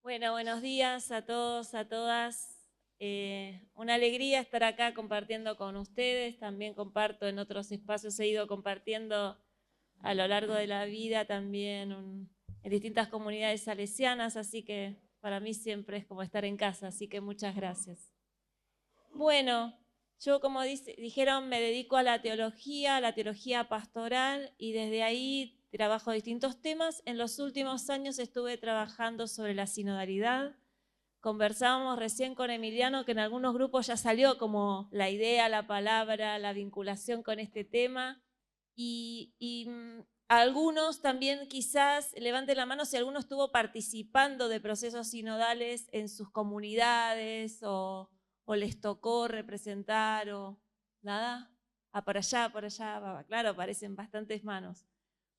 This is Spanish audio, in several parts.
Bueno, buenos días a todos, a todas. Una alegría estar acá compartiendo con ustedes. También comparto en otros espacios, he ido compartiendo a lo largo de la vida también en distintas comunidades salesianas, así que para mí siempre es como estar en casa, así que muchas gracias. Bueno, yo como dijeron me dedico a la teología pastoral y desde ahí trabajo distintos temas. En los últimos años estuve trabajando sobre la sinodalidad. Conversábamos recién con Emiliano que en algunos grupos ya salió como la idea, la palabra, la vinculación con este tema y algunos también quizás levanten la mano si alguno estuvo participando de procesos sinodales en sus comunidades o les tocó representar o nada. Ah, por allá, claro, aparecen bastantes manos.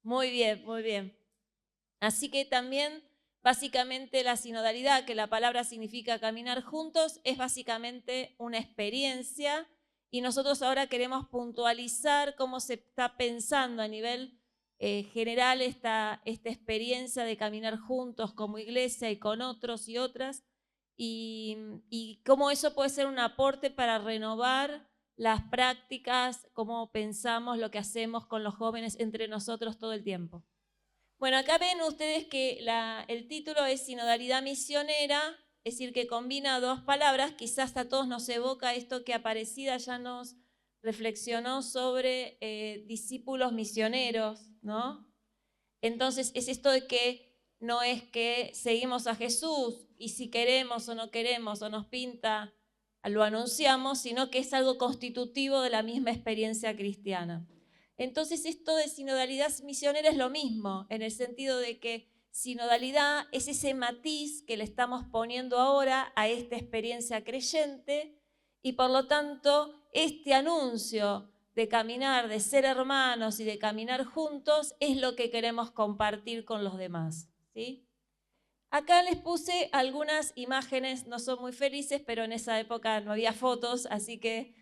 Muy bien, muy bien. Así que también, básicamente, la sinodalidad, que la palabra significa caminar juntos, es básicamente una experiencia y nosotros ahora queremos puntualizar cómo se está pensando a nivel general esta experiencia de caminar juntos como iglesia y con otros y otras y cómo eso puede ser un aporte para renovar las prácticas, cómo pensamos lo que hacemos con los jóvenes entre nosotros todo el tiempo. Bueno, acá ven ustedes que el título es Sinodalidad Misionera, es decir, que combina dos palabras. Quizás a todos nos evoca esto que Aparecida ya nos reflexionó sobre discípulos misioneros, ¿no? Entonces es esto de que no es que seguimos a Jesús y si queremos o no queremos o nos pinta, lo anunciamos, sino que es algo constitutivo de la misma experiencia cristiana. Entonces esto de sinodalidad misionera es lo mismo, en el sentido de que sinodalidad es ese matiz que le estamos poniendo ahora a esta experiencia creyente y por lo tanto este anuncio de caminar, de ser hermanos y de caminar juntos es lo que queremos compartir con los demás, ¿sí? Acá les puse algunas imágenes, no son muy felices, pero en esa época no había fotos, así que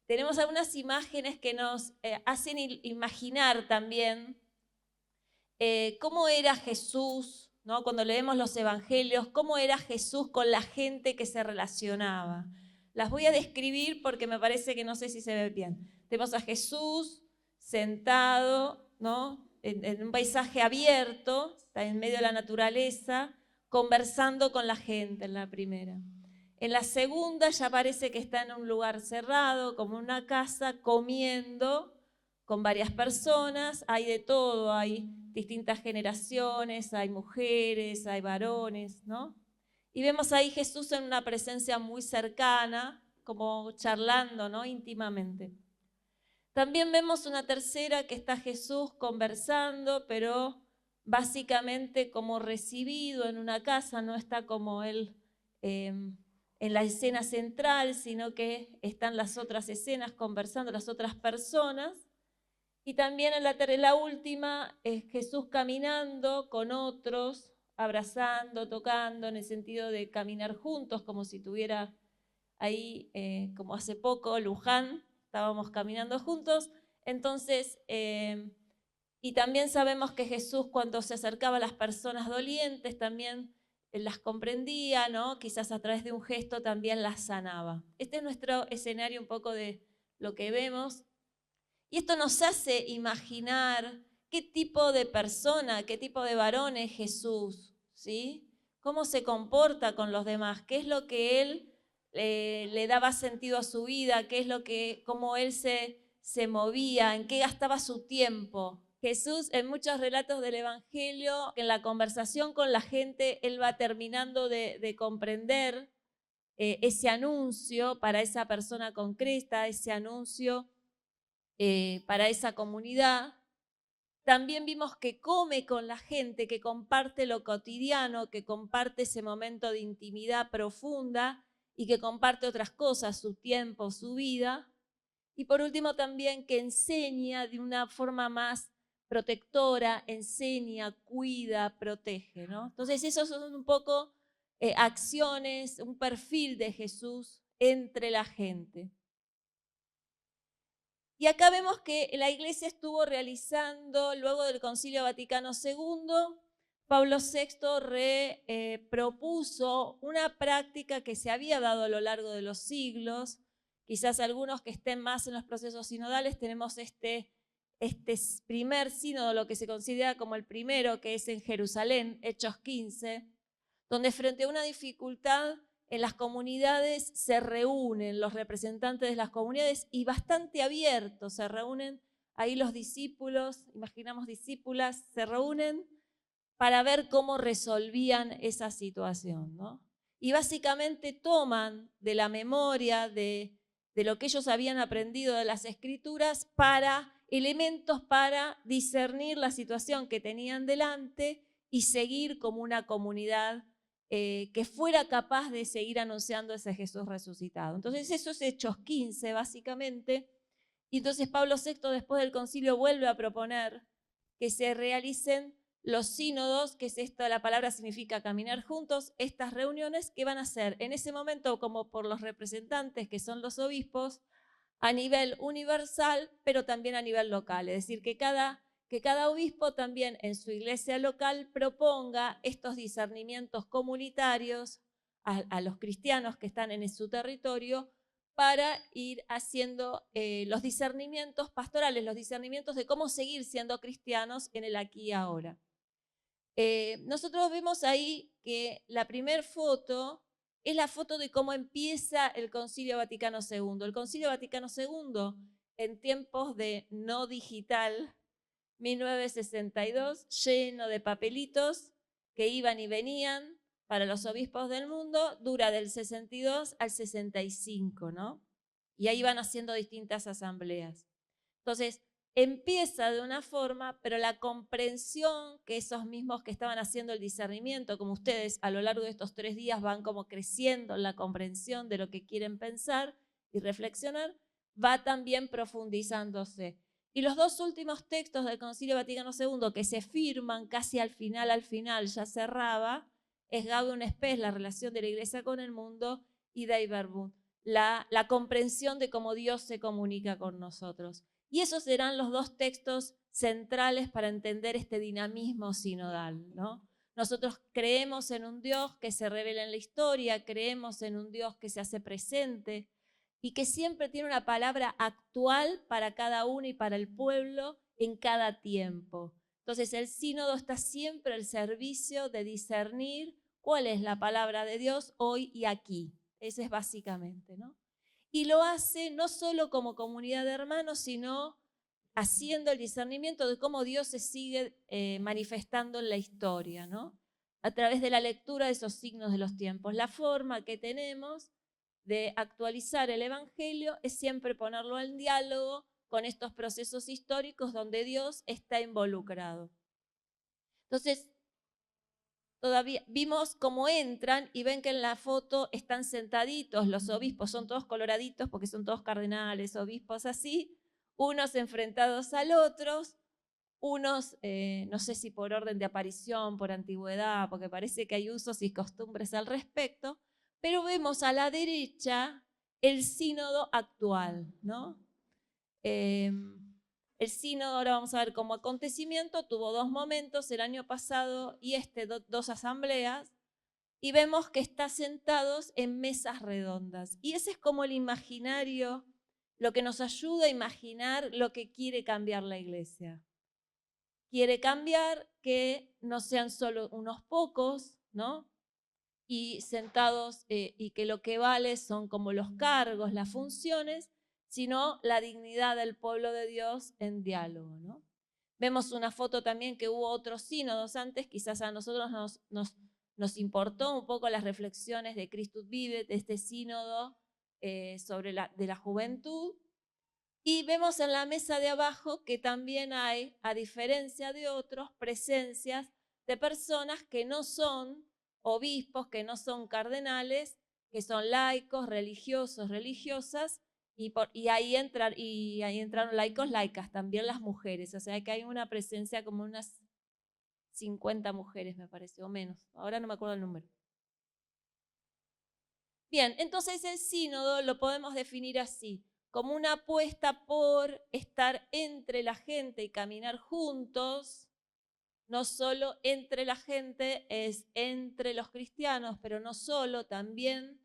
tenemos algunas imágenes que nos hacen imaginar también cómo era Jesús, ¿no? Cuando leemos los evangelios, cómo era Jesús con la gente que se relacionaba. Las voy a describir porque me parece que no sé si se ve bien. Tenemos a Jesús sentado, ¿no? En un paisaje abierto, está en medio de la naturaleza, conversando con la gente en la primera. En la segunda ya parece que está en un lugar cerrado, como una casa, comiendo con varias personas, hay de todo, hay distintas generaciones, hay mujeres, hay varones, ¿no? Y vemos ahí Jesús en una presencia muy cercana, como charlando, ¿no? Íntimamente. También vemos una tercera que está Jesús conversando, pero básicamente como recibido en una casa, no está como él en la escena central, sino que están las otras escenas conversando, las otras personas. Y también en la última es Jesús caminando con otros, abrazando, tocando, en el sentido de caminar juntos, como si tuviera ahí, como hace poco, Luján, estábamos caminando juntos. Entonces, y también sabemos que Jesús cuando se acercaba a las personas dolientes también las comprendía, ¿no? Quizás a través de un gesto también las sanaba. Este es nuestro escenario un poco de lo que vemos. Y esto nos hace imaginar qué tipo de persona, qué tipo de varón es Jesús, ¿sí? Cómo se comporta con los demás, qué es lo que él le daba sentido a su vida, qué es lo que, cómo él se movía, en qué gastaba su tiempo. Jesús en muchos relatos del Evangelio, en la conversación con la gente, él va terminando de comprender ese anuncio para esa persona concreta, ese anuncio para esa comunidad. También vimos que come con la gente, que comparte lo cotidiano, que comparte ese momento de intimidad profunda y que comparte otras cosas, su tiempo, su vida. Y por último también que enseña de una forma más protectora, enseña, cuida, protege, ¿no? Entonces esos son un poco acciones, un perfil de Jesús entre la gente. Y acá vemos que la Iglesia estuvo realizando, luego del Concilio Vaticano II, Pablo VI propuso una práctica que se había dado a lo largo de los siglos. Quizás algunos que estén más en los procesos sinodales tenemos este primer sínodo, lo que se considera como el primero, que es en Jerusalén, Hechos 15, donde frente a una dificultad en las comunidades se reúnen los representantes de las comunidades y bastante abiertos, se reúnen ahí los discípulos, imaginamos discípulas, se reúnen para ver cómo resolvían esa situación, ¿no? Y básicamente toman de la memoria, de lo que ellos habían aprendido de las escrituras, elementos para discernir la situación que tenían delante y seguir como una comunidad que fuera capaz de seguir anunciando ese Jesús resucitado. Entonces eso es Hechos 15 básicamente, y entonces Pablo VI después del concilio vuelve a proponer que se realicen los sínodos, que es esto, la palabra significa caminar juntos, estas reuniones que van a ser en ese momento como por los representantes que son los obispos a nivel universal, pero también a nivel local, es decir, que cada obispo también en su iglesia local proponga estos discernimientos comunitarios a los cristianos que están en su territorio para ir haciendo los discernimientos pastorales, los discernimientos de cómo seguir siendo cristianos en el aquí y ahora. Nosotros vemos ahí que la primera foto es la foto de cómo empieza el Concilio Vaticano II. El Concilio Vaticano II, en tiempos de no digital, 1962, lleno de papelitos que iban y venían para los obispos del mundo, dura del 62 al 65, ¿no? Y ahí van haciendo distintas asambleas. Entonces, empieza de una forma, pero la comprensión que esos mismos que estaban haciendo el discernimiento, como ustedes a lo largo de estos 3 días van como creciendo en la comprensión de lo que quieren pensar y reflexionar, va también profundizándose. Y los 2 últimos textos del Concilio Vaticano II que se firman casi al final, ya cerraba, es Gaudium et Spes, la relación de la Iglesia con el mundo, y Dei Verbum, la comprensión de cómo Dios se comunica con nosotros. Y esos serán los 2 textos centrales para entender este dinamismo sinodal, ¿no? Nosotros creemos en un Dios que se revela en la historia, creemos en un Dios que se hace presente y que siempre tiene una palabra actual para cada uno y para el pueblo en cada tiempo. Entonces el sínodo está siempre al servicio de discernir cuál es la palabra de Dios hoy y aquí. Ese es básicamente, ¿no? Y lo hace no solo como comunidad de hermanos, sino haciendo el discernimiento de cómo Dios se sigue manifestando en la historia, ¿no? A través de la lectura de esos signos de los tiempos. La forma que tenemos de actualizar el Evangelio es siempre ponerlo en diálogo con estos procesos históricos donde Dios está involucrado. Entonces, todavía vimos cómo entran y ven que en la foto están sentaditos los obispos, son todos coloraditos porque son todos cardenales, obispos así, unos enfrentados al otros, unos, no sé si por orden de aparición, por antigüedad, porque parece que hay usos y costumbres al respecto, pero vemos a la derecha el sínodo actual, ¿no? El sínodo, ahora vamos a ver como acontecimiento, tuvo 2 momentos, el año pasado y 2 asambleas, y vemos que está sentados en mesas redondas. Y ese es como el imaginario, lo que nos ayuda a imaginar lo que quiere cambiar la iglesia. Quiere cambiar que no sean solo unos pocos, ¿no? Y sentados, y que lo que vale son como los cargos, las funciones, sino la dignidad del pueblo de Dios en diálogo, ¿no? Vemos una foto también que hubo otros sínodos antes, quizás a nosotros nos importó un poco las reflexiones de Christus Vive, de este sínodo de la juventud, y vemos en la mesa de abajo que también hay, a diferencia de otros, presencias de personas que no son obispos, que no son cardenales, que son laicos, religiosos, religiosas, y ahí entraron laicos, laicas, también las mujeres. O sea que hay una presencia como unas 50 mujeres, me parece, o menos. Ahora no me acuerdo el número. Bien, entonces el sínodo lo podemos definir así, como una apuesta por estar entre la gente y caminar juntos, no solo entre la gente, es entre los cristianos, pero no solo, también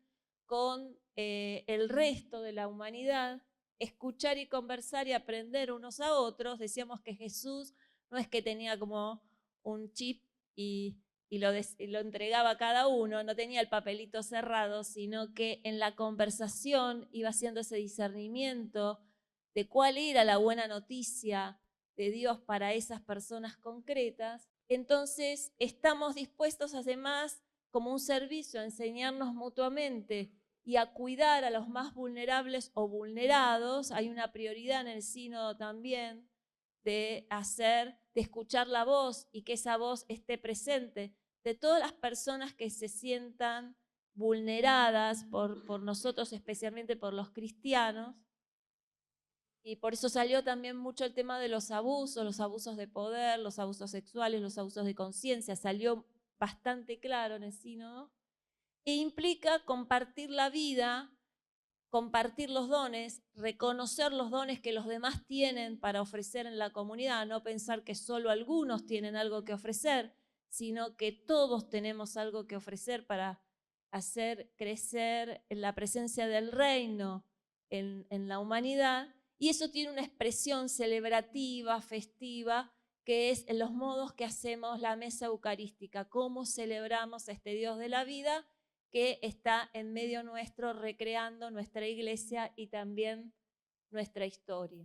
con el resto de la humanidad, escuchar y conversar y aprender unos a otros. Decíamos que Jesús no es que tenía como un chip y lo entregaba a cada uno, no tenía el papelito cerrado, sino que en la conversación iba haciendo ese discernimiento de cuál era la buena noticia de Dios para esas personas concretas. Entonces estamos dispuestos además como un servicio a enseñarnos mutuamente y a cuidar a los más vulnerables o vulnerados. Hay una prioridad en el sínodo también de escuchar la voz y que esa voz esté presente de todas las personas que se sientan vulneradas por nosotros, especialmente por los cristianos. Y por eso salió también mucho el tema de los abusos de poder, los abusos sexuales, los abusos de conciencia. Salió bastante claro en el sínodo. E implica compartir la vida, compartir los dones, reconocer los dones que los demás tienen para ofrecer en la comunidad, no pensar que solo algunos tienen algo que ofrecer, sino que todos tenemos algo que ofrecer para hacer crecer la presencia del reino en la humanidad. Y eso tiene una expresión celebrativa, festiva, que es en los modos que hacemos la mesa eucarística, cómo celebramos a este Dios de la vida que está en medio nuestro recreando nuestra iglesia y también nuestra historia.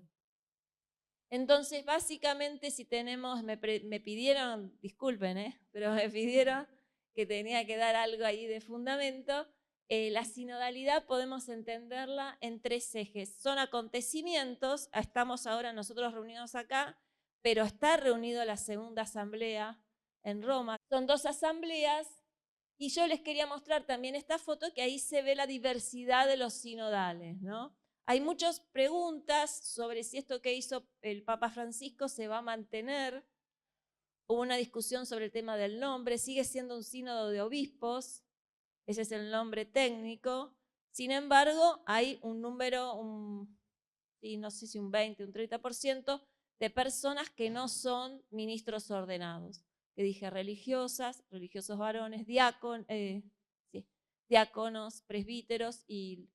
Entonces, básicamente, si tenemos, me pidieron, disculpen, pero me pidieron que tenía que dar algo ahí de fundamento. La sinodalidad podemos entenderla en 3 ejes. Son acontecimientos, estamos ahora nosotros reunidos acá, pero está reunido la segunda asamblea en Roma. Son 2 asambleas y yo les quería mostrar también esta foto que ahí se ve la diversidad de los sinodales, ¿no? Hay muchas preguntas sobre si esto que hizo el Papa Francisco se va a mantener. Hubo una discusión sobre el tema del nombre, sigue siendo un sínodo de obispos, ese es el nombre técnico. Sin embargo, hay un número, no sé si un 20, un 30% de personas que no son ministros ordenados. Que dije religiosas, religiosos varones, diáconos, presbíteros y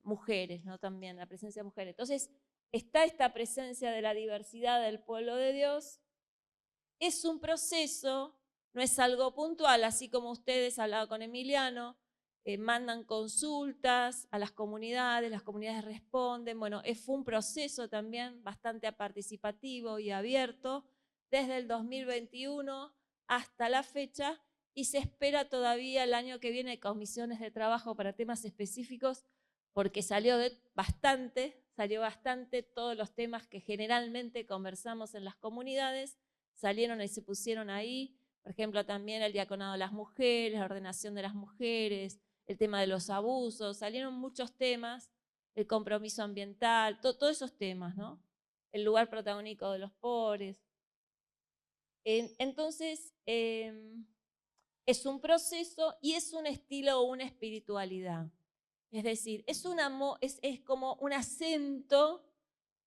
mujeres, ¿no? También la presencia de mujeres. Entonces, está esta presencia de la diversidad del pueblo de Dios. Es un proceso, no es algo puntual, así como ustedes, hablaba con Emiliano, mandan consultas a las comunidades responden. Bueno, fue un proceso también bastante participativo y abierto desde el 2021 hasta la fecha y se espera todavía el año que viene comisiones de trabajo para temas específicos porque salió bastante todos los temas que generalmente conversamos en las comunidades, salieron y se pusieron ahí. Por ejemplo, también el diaconado de las mujeres, la ordenación de las mujeres, el tema de los abusos, salieron muchos temas, el compromiso ambiental, todos esos temas, ¿no? El lugar protagónico de los pobres. Entonces, es un proceso y es un estilo o una espiritualidad. Es decir, es como un acento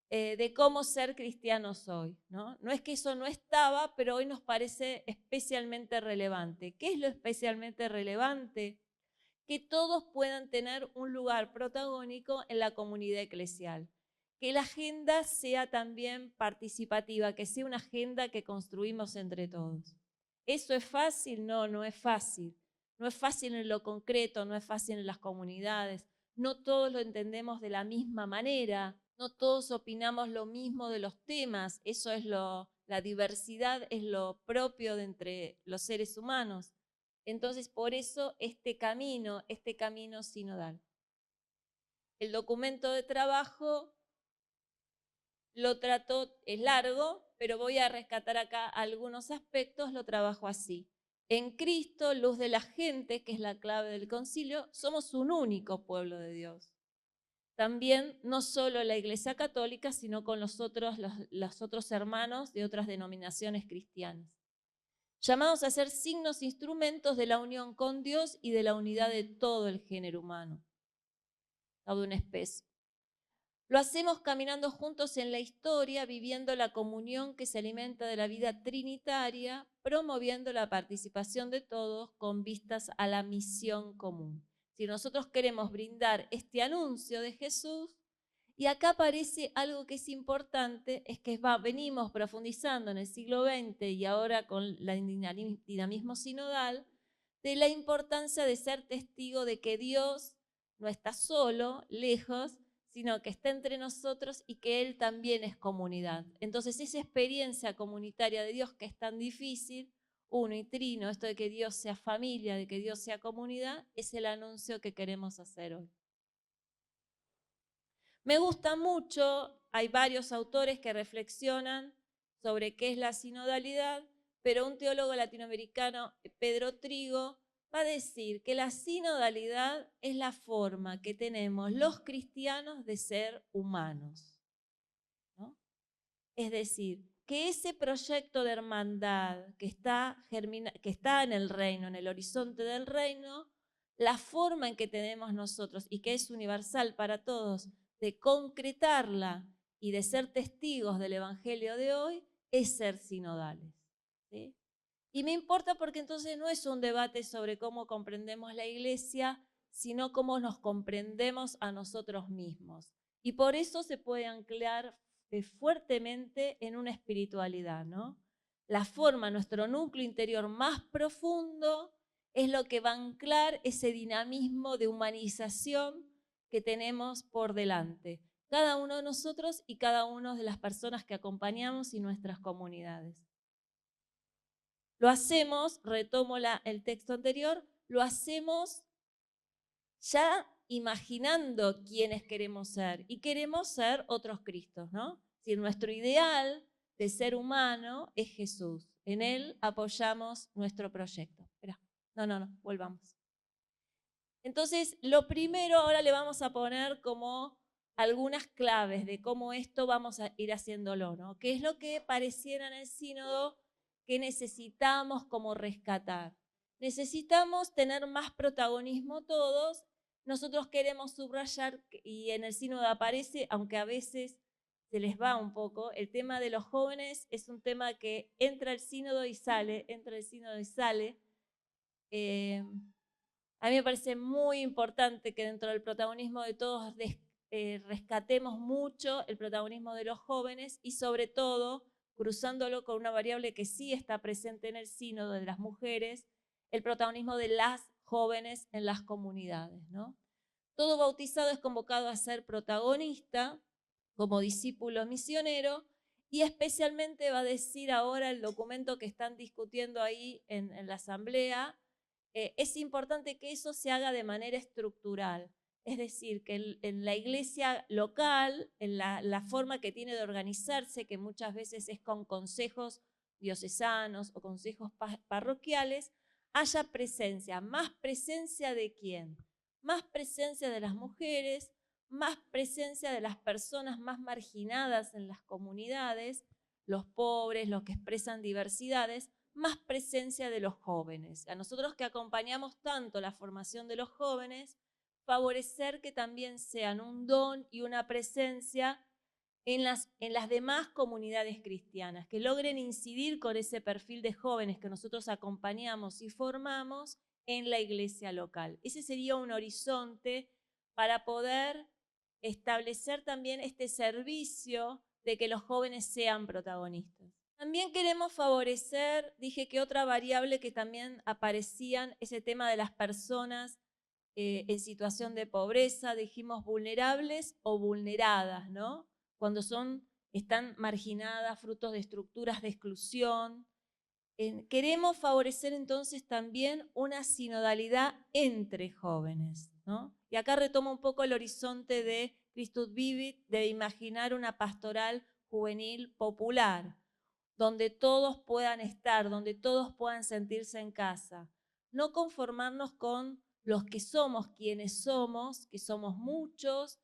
de cómo ser cristianos hoy, ¿no? No es que eso no estaba, pero hoy nos parece especialmente relevante. ¿Qué es lo especialmente relevante? Que todos puedan tener un lugar protagónico en la comunidad eclesial. Que la agenda sea también participativa, que sea una agenda que construimos entre todos. ¿Eso es fácil? No, no es fácil. No es fácil en lo concreto, no es fácil en las comunidades. No todos lo entendemos de la misma manera. No todos opinamos lo mismo de los temas. Eso es la diversidad es lo propio de entre los seres humanos. Entonces, por eso este camino sinodal. El documento de trabajo lo trató, es largo, pero voy a rescatar acá algunos aspectos, lo trabajo así. En Cristo, luz de la gente, que es la clave del concilio, somos un único pueblo de Dios. También, no solo la Iglesia Católica, sino con los otros hermanos de otras denominaciones cristianas. Llamados a ser signos, instrumentos de la unión con Dios y de la unidad de todo el género humano, o de una especie. Lo hacemos caminando juntos en la historia, viviendo la comunión que se alimenta de la vida trinitaria, promoviendo la participación de todos con vistas a la misión común. Si nosotros queremos brindar este anuncio de Jesús, y acá aparece algo que es importante, es que venimos profundizando en el siglo XX y ahora con el dinamismo sinodal, de la importancia de ser testigo de que Dios no está solo, lejos, sino que está entre nosotros y que Él también es comunidad. Entonces esa experiencia comunitaria de Dios que es tan difícil, uno y trino, esto de que Dios sea familia, de que Dios sea comunidad, es el anuncio que queremos hacer hoy. Me gusta mucho, hay varios autores que reflexionan sobre qué es la sinodalidad, pero un teólogo latinoamericano, Pedro Trigo, va a decir que la sinodalidad es la forma que tenemos los cristianos de ser humanos, ¿no? Es decir, que ese proyecto de hermandad que está en el reino, en el horizonte del reino, la forma en que tenemos nosotros y que es universal para todos de concretarla y de ser testigos del evangelio de hoy es ser sinodales, ¿sí? Y me importa porque entonces no es un debate sobre cómo comprendemos la iglesia, sino cómo nos comprendemos a nosotros mismos. Y por eso se puede anclar fuertemente en una espiritualidad, ¿no? La forma, nuestro núcleo interior más profundo es lo que va a anclar ese dinamismo de humanización que tenemos por delante, cada uno de nosotros y cada una de las personas que acompañamos y nuestras comunidades. Lo hacemos, retomo el texto anterior, lo hacemos ya imaginando quiénes queremos ser, y queremos ser otros Cristos, ¿no? Es decir, nuestro ideal de ser humano es Jesús. En Él apoyamos nuestro proyecto. Espera, no, volvamos. Entonces, lo primero ahora le vamos a poner como algunas claves de cómo esto vamos a ir haciéndolo, ¿no? ¿Qué es lo que pareciera en el sínodo que necesitamos como rescatar? Necesitamos tener más protagonismo todos. Nosotros queremos subrayar, y en el sínodo aparece, aunque a veces se les va un poco, el tema de los jóvenes es un tema que entra el sínodo y sale, entra el sínodo y sale. A mí me parece muy importante que dentro del protagonismo de todos rescatemos mucho el protagonismo de los jóvenes y sobre todo cruzándolo con una variable que sí está presente en el sínodo de las mujeres, el protagonismo de las jóvenes en las comunidades, ¿no? Todo bautizado es convocado a ser protagonista como discípulo misionero y especialmente va a decir ahora el documento que están discutiendo ahí en la asamblea. Es importante que eso se haga de manera estructural, es decir, que en la iglesia local, en la forma que tiene de organizarse, que muchas veces es con consejos diocesanos o consejos parroquiales, haya presencia. ¿Más presencia de quién? Más presencia de las mujeres, más presencia de las personas más marginadas en las comunidades, los pobres, los que expresan diversidades, más presencia de los jóvenes. A nosotros que acompañamos tanto la formación de los jóvenes, favorecer que también sean un don y una presencia en las demás comunidades cristianas, que logren incidir con ese perfil de jóvenes que nosotros acompañamos y formamos en la iglesia local. Ese sería un horizonte para poder establecer también este servicio de que los jóvenes sean protagonistas. También queremos favorecer, dije que otra variable que también aparecían, ese tema de las personas en situación de pobreza, dijimos vulnerables o vulneradas, ¿no? Cuando están marginadas, frutos de estructuras de exclusión. Queremos favorecer entonces también una sinodalidad entre jóvenes, ¿no? Y acá retomo un poco el horizonte de Christus Vivit, de imaginar una pastoral juvenil popular, donde todos puedan estar, donde todos puedan sentirse en casa. No conformarnos con los que somos quienes somos, que somos muchos,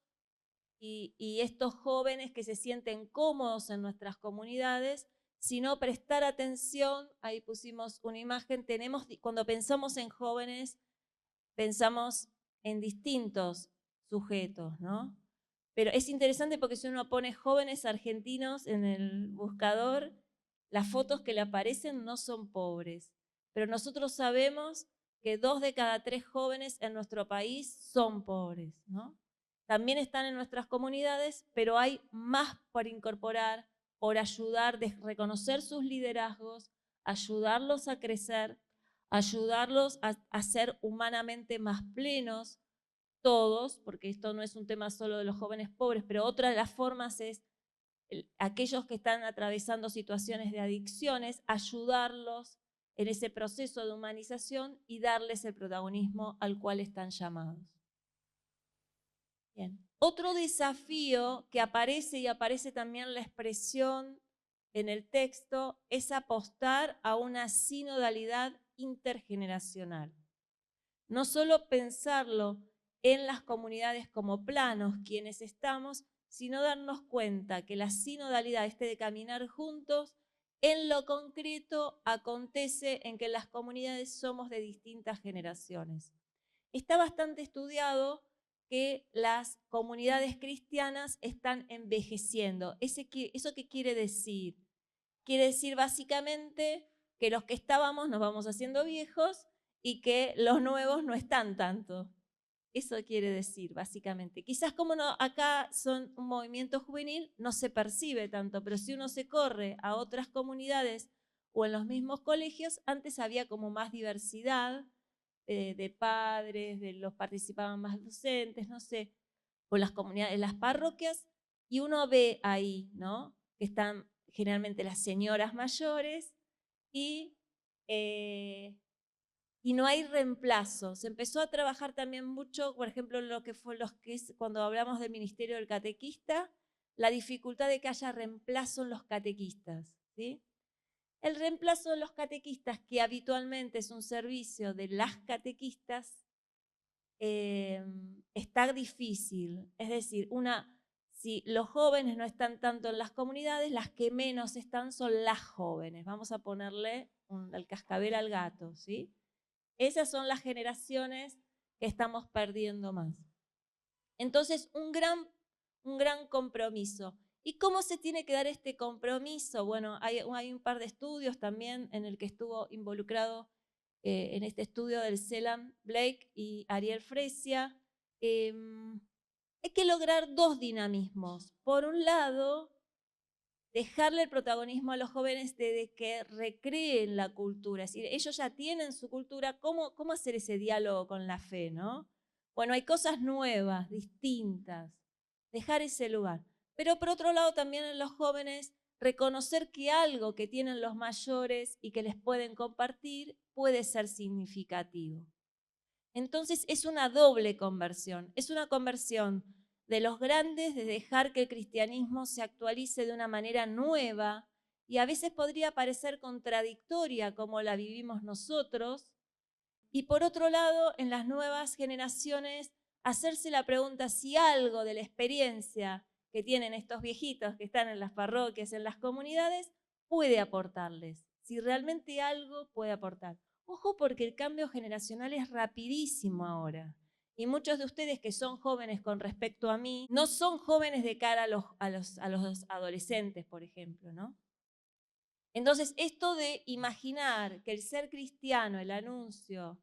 y estos jóvenes que se sienten cómodos en nuestras comunidades, sino prestar atención. Ahí pusimos una imagen. Cuando pensamos en jóvenes, pensamos en distintos sujetos, ¿no? Pero es interesante porque si uno pone jóvenes argentinos en el buscador, las fotos que le aparecen no son pobres. Pero nosotros sabemos que 2 de cada 3 jóvenes en nuestro país son pobres, ¿no? También están en nuestras comunidades, pero hay más por incorporar, por ayudar, de reconocer sus liderazgos, ayudarlos a crecer, ayudarlos a ser humanamente más plenos, todos, porque esto no es un tema solo de los jóvenes pobres, pero otra de las formas es aquellos que están atravesando situaciones de adicciones, ayudarlos en ese proceso de humanización y darles el protagonismo al cual están llamados. Bien. Otro desafío que aparece, y aparece también la expresión en el texto, es apostar a una sinodalidad intergeneracional. No solo pensarlo en las comunidades como planos, quienes estamos, sino darnos cuenta que la sinodalidad, de caminar juntos, en lo concreto acontece en que las comunidades somos de distintas generaciones. Está bastante estudiado que las comunidades cristianas están envejeciendo. ¿Eso qué quiere decir? Quiere decir básicamente que los que estábamos nos vamos haciendo viejos y que los nuevos no están tanto. Eso quiere decir, básicamente. Quizás como no, acá son un movimiento juvenil, no se percibe tanto, pero si uno se corre a otras comunidades o en los mismos colegios, antes había como más diversidad de padres, participaban más docentes, no sé, o las comunidades, las parroquias, y uno ve ahí, ¿no? Que están generalmente las señoras mayores y no hay reemplazo. Se empezó a trabajar también mucho, por ejemplo, cuando hablamos del ministerio del catequista, la dificultad de que haya reemplazo en los catequistas, ¿sí? El reemplazo de los catequistas, que habitualmente es un servicio de las catequistas, está difícil. Es decir, si los jóvenes no están tanto en las comunidades, las que menos están son las jóvenes. Vamos a ponerle el cascabel al gato, ¿sí? Esas son las generaciones que estamos perdiendo más. Entonces, un gran compromiso. ¿Y cómo se tiene que dar este compromiso? Bueno, hay un par de estudios también en el que estuvo involucrado en este estudio del Selam Blake y Ariel Fresia. Hay que lograr 2 dinamismos. Por un lado, dejarle el protagonismo a los jóvenes de que recreen la cultura. Es decir, ellos ya tienen su cultura, ¿cómo hacer ese diálogo con la fe, no? Bueno, hay cosas nuevas, distintas, dejar ese lugar. Pero por otro lado también en los jóvenes reconocer que algo que tienen los mayores y que les pueden compartir puede ser significativo. Entonces es una doble conversión, es una conversión de los grandes, de dejar que el cristianismo se actualice de una manera nueva y a veces podría parecer contradictoria como la vivimos nosotros, y por otro lado, en las nuevas generaciones, hacerse la pregunta si algo de la experiencia que tienen estos viejitos que están en las parroquias, en las comunidades, puede aportarles, si realmente algo puede aportar. Ojo, porque el cambio generacional es rapidísimo ahora. Y muchos de ustedes que son jóvenes con respecto a mí, no son jóvenes de cara a los adolescentes, por ejemplo, ¿no? Entonces, esto de imaginar que el ser cristiano, el anuncio,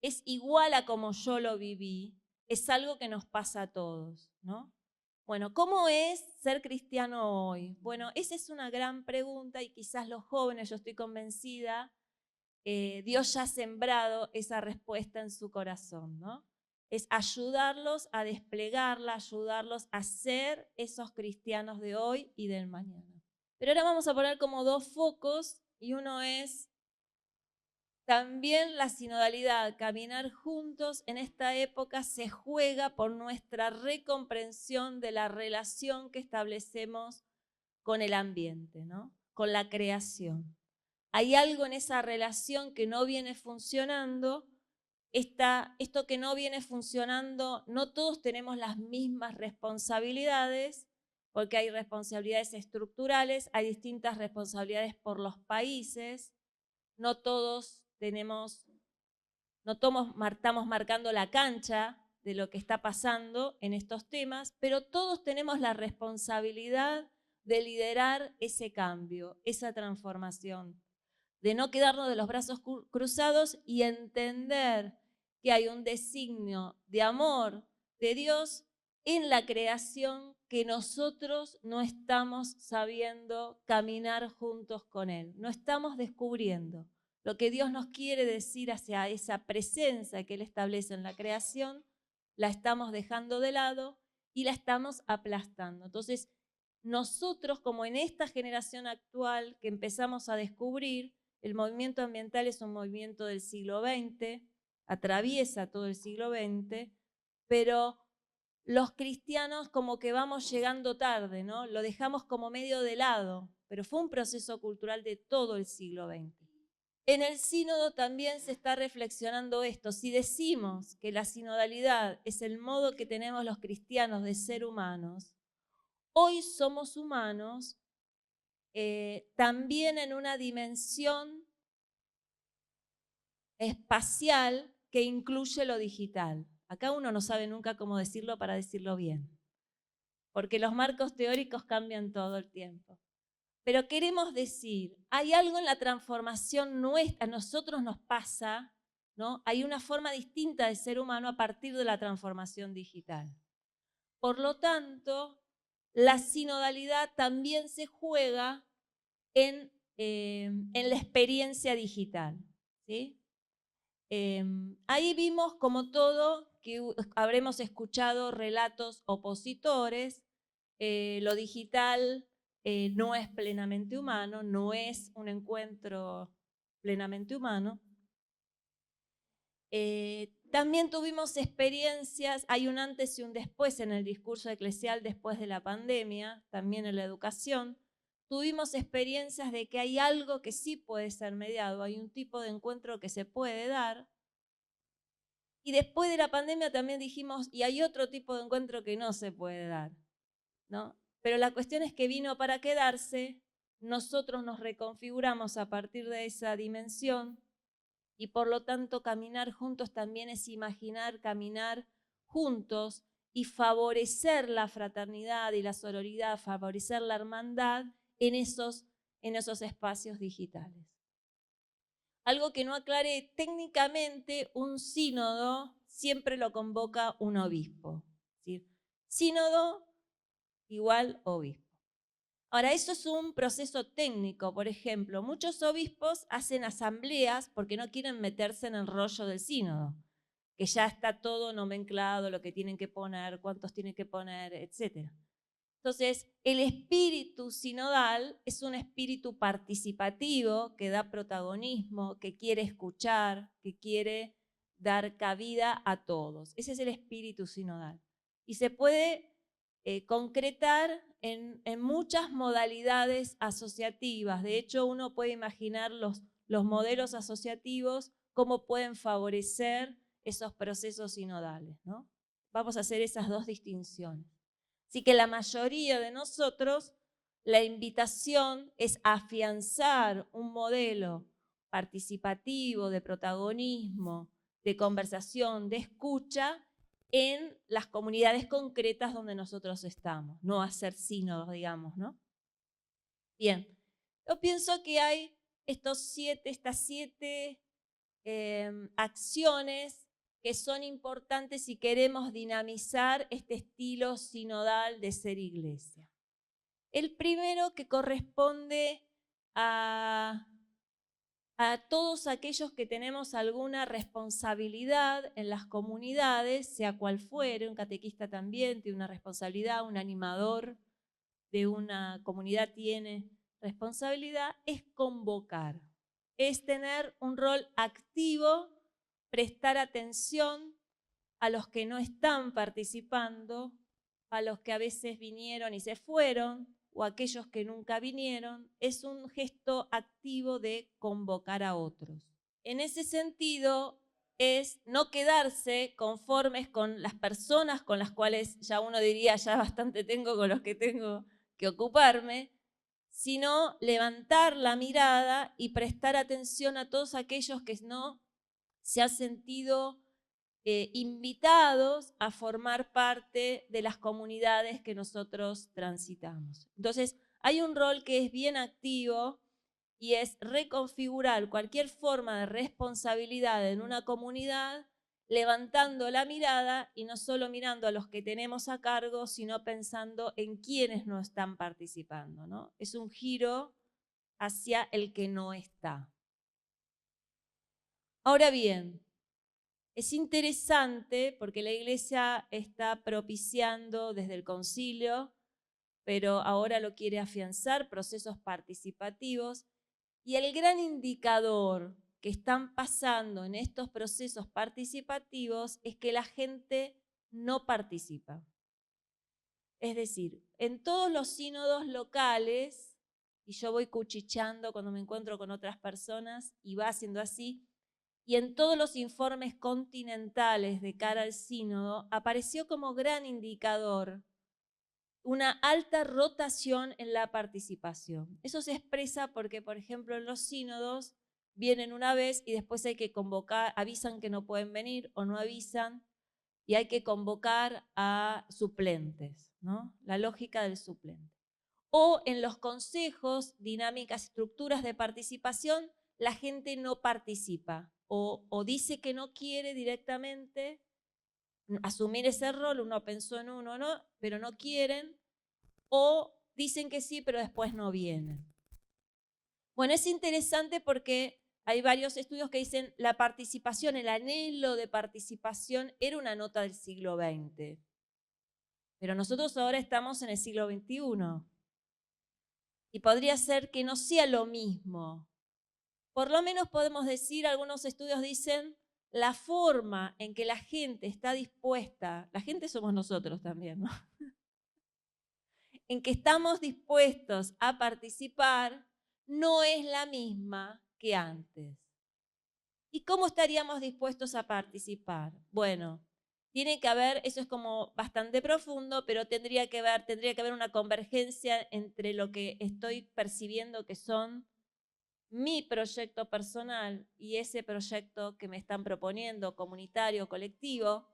es igual a como yo lo viví, es algo que nos pasa a todos, ¿no? Bueno, ¿cómo es ser cristiano hoy? Bueno, esa es una gran pregunta y quizás los jóvenes, yo estoy convencida, Dios ya ha sembrado esa respuesta en su corazón, ¿no? Es ayudarlos a desplegarla, ayudarlos a ser esos cristianos de hoy y del mañana. Pero ahora vamos a poner como 2 focos y uno es también la sinodalidad, caminar juntos en esta época se juega por nuestra recomprensión de la relación que establecemos con el ambiente, ¿no? Con la creación. Hay algo en esa relación que no viene funcionando. Esto que no viene funcionando, no todos tenemos las mismas responsabilidades, porque hay responsabilidades estructurales, hay distintas responsabilidades por los países, no todos estamos marcando la cancha, de lo que está pasando en estos temas, pero todos tenemos la responsabilidad de liderar ese cambio, esa transformación, de no quedarnos de los brazos cruzados y entender que hay un designio de amor de Dios en la creación que nosotros no estamos sabiendo caminar juntos con Él, no estamos descubriendo. Lo que Dios nos quiere decir hacia esa presencia que Él establece en la creación, la estamos dejando de lado y la estamos aplastando. Entonces, nosotros, como en esta generación actual que empezamos a descubrir, el movimiento ambiental es un movimiento del siglo XX, atraviesa todo el siglo XX, pero los cristianos como que vamos llegando tarde, ¿no? Lo dejamos como medio de lado, pero fue un proceso cultural de todo el siglo XX. En el sínodo también se está reflexionando esto. Si decimos que la sinodalidad es el modo que tenemos los cristianos de ser humanos, hoy somos humanos también en una dimensión espacial que incluye lo digital. Acá uno no sabe nunca cómo decirlo para decirlo bien, porque los marcos teóricos cambian todo el tiempo. Pero queremos decir, hay algo en la transformación nuestra, a nosotros nos pasa, ¿no? Hay una forma distinta de ser humano a partir de la transformación digital. Por lo tanto, la sinodalidad también se juega en la experiencia digital, ¿sí? Ahí vimos como todo que habremos escuchado relatos opositores, lo digital no es plenamente humano, no es un encuentro plenamente humano. También tuvimos experiencias, hay un antes y un después en el discurso eclesial después de la pandemia, también en la educación. Tuvimos experiencias de que hay algo que sí puede ser mediado, hay un tipo de encuentro que se puede dar. Y después de la pandemia también dijimos, y hay otro tipo de encuentro que no se puede dar, ¿no? Pero la cuestión es que vino para quedarse, nosotros nos reconfiguramos a partir de esa dimensión y por lo tanto caminar juntos también es imaginar caminar juntos y favorecer la fraternidad y la sororidad, favorecer la hermandad en esos espacios digitales. Algo que no aclaré, técnicamente un sínodo siempre lo convoca un obispo. Es decir, sínodo igual obispo. Ahora, eso es un proceso técnico. Por ejemplo, muchos obispos hacen asambleas porque no quieren meterse en el rollo del sínodo, que ya está todo nomenclado, lo que tienen que poner, cuántos tienen que poner, etc. Entonces, el espíritu sinodal es un espíritu participativo que da protagonismo, que quiere escuchar, que quiere dar cabida a todos. Ese es el espíritu sinodal. Y se puede concretar en muchas modalidades asociativas. De hecho, uno puede imaginar los modelos asociativos, cómo pueden favorecer esos procesos sinodales, ¿no? Vamos a hacer esas dos distinciones. Así que la mayoría de nosotros, la invitación es afianzar un modelo participativo, de protagonismo, de conversación, de escucha en las comunidades concretas donde nosotros estamos, no hacer sínodos, digamos, ¿no? Bien, yo pienso que hay estas siete acciones que son importantes si queremos dinamizar este estilo sinodal de ser iglesia. El primero que corresponde a todos aquellos que tenemos alguna responsabilidad en las comunidades, sea cual fuere, un catequista también tiene una responsabilidad, un animador de una comunidad tiene responsabilidad, es convocar, es tener un rol activo, prestar atención a los que no están participando, a los que a veces vinieron y se fueron, o aquellos que nunca vinieron, es un gesto activo de convocar a otros. En ese sentido, es no quedarse conformes con las personas con las cuales ya uno diría, ya bastante tengo con los que tengo que ocuparme, sino levantar la mirada y prestar atención a todos aquellos que no se han sentido invitados a formar parte de las comunidades que nosotros transitamos. Entonces, hay un rol que es bien activo y es reconfigurar cualquier forma de responsabilidad en una comunidad, levantando la mirada y no solo mirando a los que tenemos a cargo, sino pensando en quienes no están participando, ¿no? Es un giro hacia el que no está. Ahora bien, es interesante porque la Iglesia está propiciando desde el concilio, pero ahora lo quiere afianzar, procesos participativos, y el gran indicador que están pasando en estos procesos participativos es que la gente no participa. Es decir, en todos los sínodos locales, y yo voy cuchicheando cuando me encuentro con otras personas, y va siendo así, y en todos los informes continentales de cara al sínodo, apareció como gran indicador una alta rotación en la participación. Eso se expresa porque, por ejemplo, en los sínodos vienen una vez y después hay que convocar, avisan que no pueden venir o no avisan, y hay que convocar a suplentes, ¿no? La lógica del suplente. O en los consejos, dinámicas, estructuras de participación, la gente no participa o dice que no quiere directamente asumir ese rol, uno pensó en uno, ¿no? Pero no quieren, o dicen que sí, pero después no vienen. Bueno, es interesante porque hay varios estudios que dicen la participación, el anhelo de participación era una nota del siglo XX. Pero nosotros ahora estamos en el siglo XXI. Y podría ser que no sea lo mismo. Por lo menos podemos decir, algunos estudios dicen, la forma en que la gente está dispuesta, la gente somos nosotros también, ¿no? En que estamos dispuestos a participar no es la misma que antes. ¿Y cómo estaríamos dispuestos a participar? Bueno, tiene que haber, eso es como bastante profundo, pero tendría que haber una convergencia entre lo que estoy percibiendo que son mi proyecto personal y ese proyecto que me están proponiendo, comunitario, colectivo.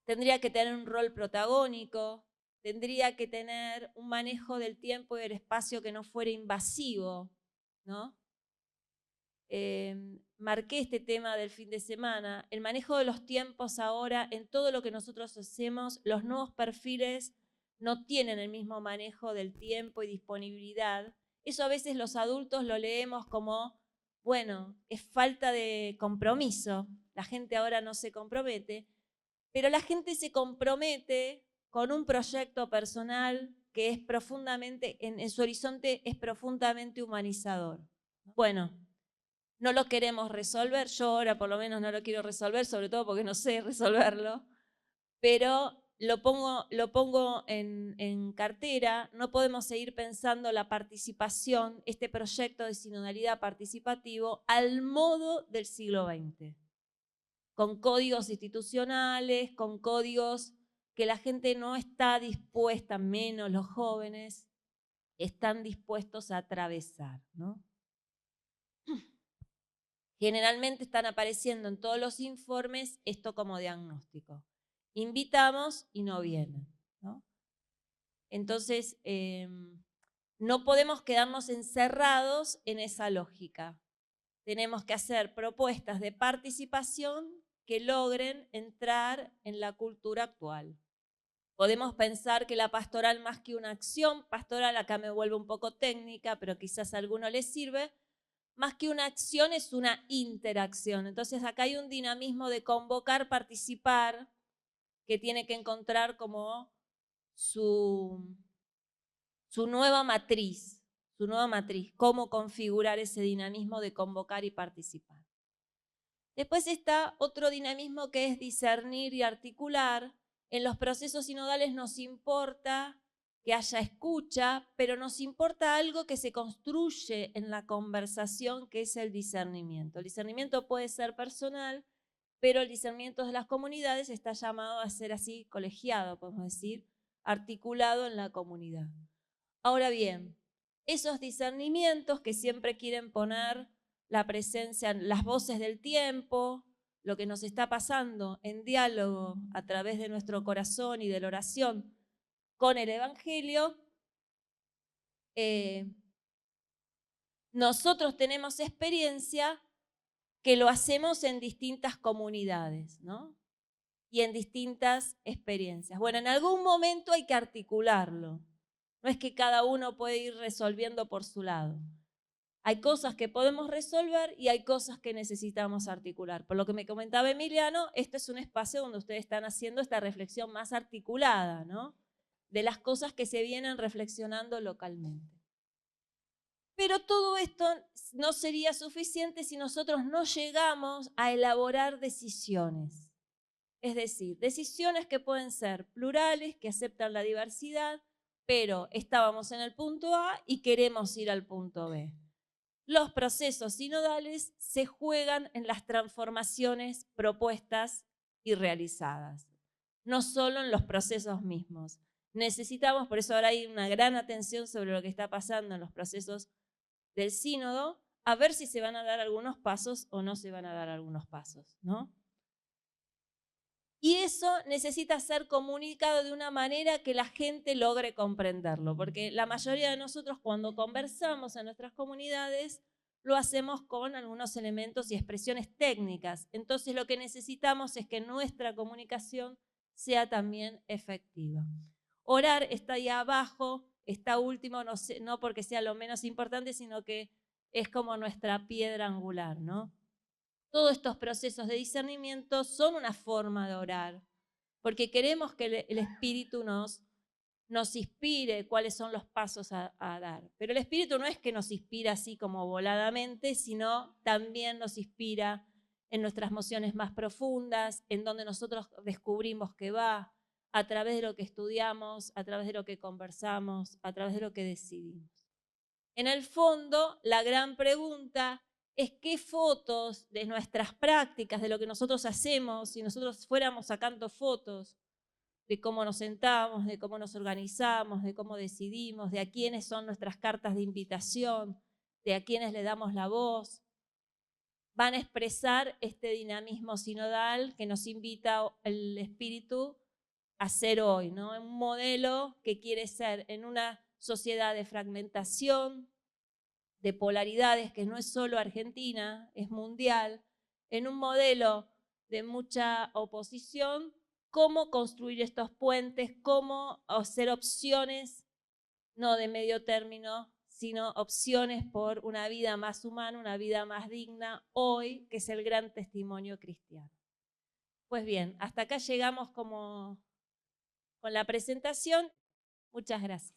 Tendría que tener un rol protagónico, tendría que tener un manejo del tiempo y del espacio que no fuera invasivo, ¿no? Marqué este tema del fin de semana, el manejo de los tiempos ahora, en todo lo que nosotros hacemos, los nuevos perfiles no tienen el mismo manejo del tiempo y disponibilidad. Eso a veces los adultos lo leemos como, bueno, es falta de compromiso, la gente ahora no se compromete, pero la gente se compromete con un proyecto personal que es profundamente, en su horizonte es profundamente humanizador. Bueno, no lo queremos resolver, yo ahora por lo menos no lo quiero resolver, sobre todo porque no sé resolverlo, pero lo pongo en cartera. No podemos seguir pensando la participación, este proyecto de sinodalidad participativo al modo del siglo XX, con códigos institucionales, con códigos que la gente no está dispuesta, menos los jóvenes, están dispuestos a atravesar, ¿no? Generalmente están apareciendo en todos los informes esto como diagnóstico. Invitamos y no vienen, ¿no? Entonces, no podemos quedarnos encerrados en esa lógica. Tenemos que hacer propuestas de participación que logren entrar en la cultura actual. Podemos pensar que la pastoral, más que una acción pastoral, acá me vuelvo un poco técnica, pero quizás a alguno les sirve, más que una acción es una interacción. Entonces acá hay un dinamismo de convocar, participar, que tiene que encontrar como su nueva matriz, cómo configurar ese dinamismo de convocar y participar. Después está otro dinamismo que es discernir y articular. En los procesos sinodales nos importa que haya escucha, pero nos importa algo que se construye en la conversación, que es el discernimiento. El discernimiento puede ser personal, pero el discernimiento de las comunidades está llamado a ser así colegiado, podemos decir, articulado en la comunidad. Ahora bien, esos discernimientos que siempre quieren poner la presencia, las voces del tiempo, lo que nos está pasando en diálogo a través de nuestro corazón y de la oración con el Evangelio, nosotros tenemos experiencia que lo hacemos en distintas comunidades, ¿no? Y en distintas experiencias. Bueno, en algún momento hay que articularlo. No es que cada uno puede ir resolviendo por su lado. Hay cosas que podemos resolver y hay cosas que necesitamos articular. Por lo que me comentaba Emiliano, este es un espacio donde ustedes están haciendo esta reflexión más articulada, ¿no? De las cosas que se vienen reflexionando localmente. Pero todo esto no sería suficiente si nosotros no llegamos a elaborar decisiones. Es decir, decisiones que pueden ser plurales, que aceptan la diversidad, pero estábamos en el punto A y queremos ir al punto B. Los procesos sinodales se juegan en las transformaciones propuestas y realizadas, no solo en los procesos mismos. Necesitamos, por eso ahora hay una gran atención sobre lo que está pasando en los procesos del sínodo, a ver si se van a dar algunos pasos o no se van a dar algunos pasos, ¿no? Y eso necesita ser comunicado de una manera que la gente logre comprenderlo, porque la mayoría de nosotros cuando conversamos en nuestras comunidades lo hacemos con algunos elementos y expresiones técnicas. Entonces lo que necesitamos es que nuestra comunicación sea también efectiva. Orar está ahí abajo, está último, no porque sea lo menos importante, sino que es como nuestra piedra angular, ¿no? Todos estos procesos de discernimiento son una forma de orar, porque queremos que el Espíritu nos inspire cuáles son los pasos a dar. Pero el Espíritu no es que nos inspira así como voladamente, sino también nos inspira en nuestras emociones más profundas, en donde nosotros descubrimos que va, a través de lo que estudiamos, a través de lo que conversamos, a través de lo que decidimos. En el fondo, la gran pregunta es qué fotos de nuestras prácticas, de lo que nosotros hacemos, si nosotros fuéramos sacando fotos de cómo nos sentamos, de cómo nos organizamos, de cómo decidimos, de a quiénes son nuestras cartas de invitación, de a quiénes le damos la voz, van a expresar este dinamismo sinodal que nos invita el Espíritu a ser hoy, ¿no? Un modelo que quiere ser en una sociedad de fragmentación, de polaridades, que no es solo Argentina, es mundial, en un modelo de mucha oposición, cómo construir estos puentes, cómo hacer opciones, no de medio término, sino opciones por una vida más humana, una vida más digna, hoy, que es el gran testimonio cristiano. Pues bien, hasta acá llegamos con la presentación. Muchas gracias.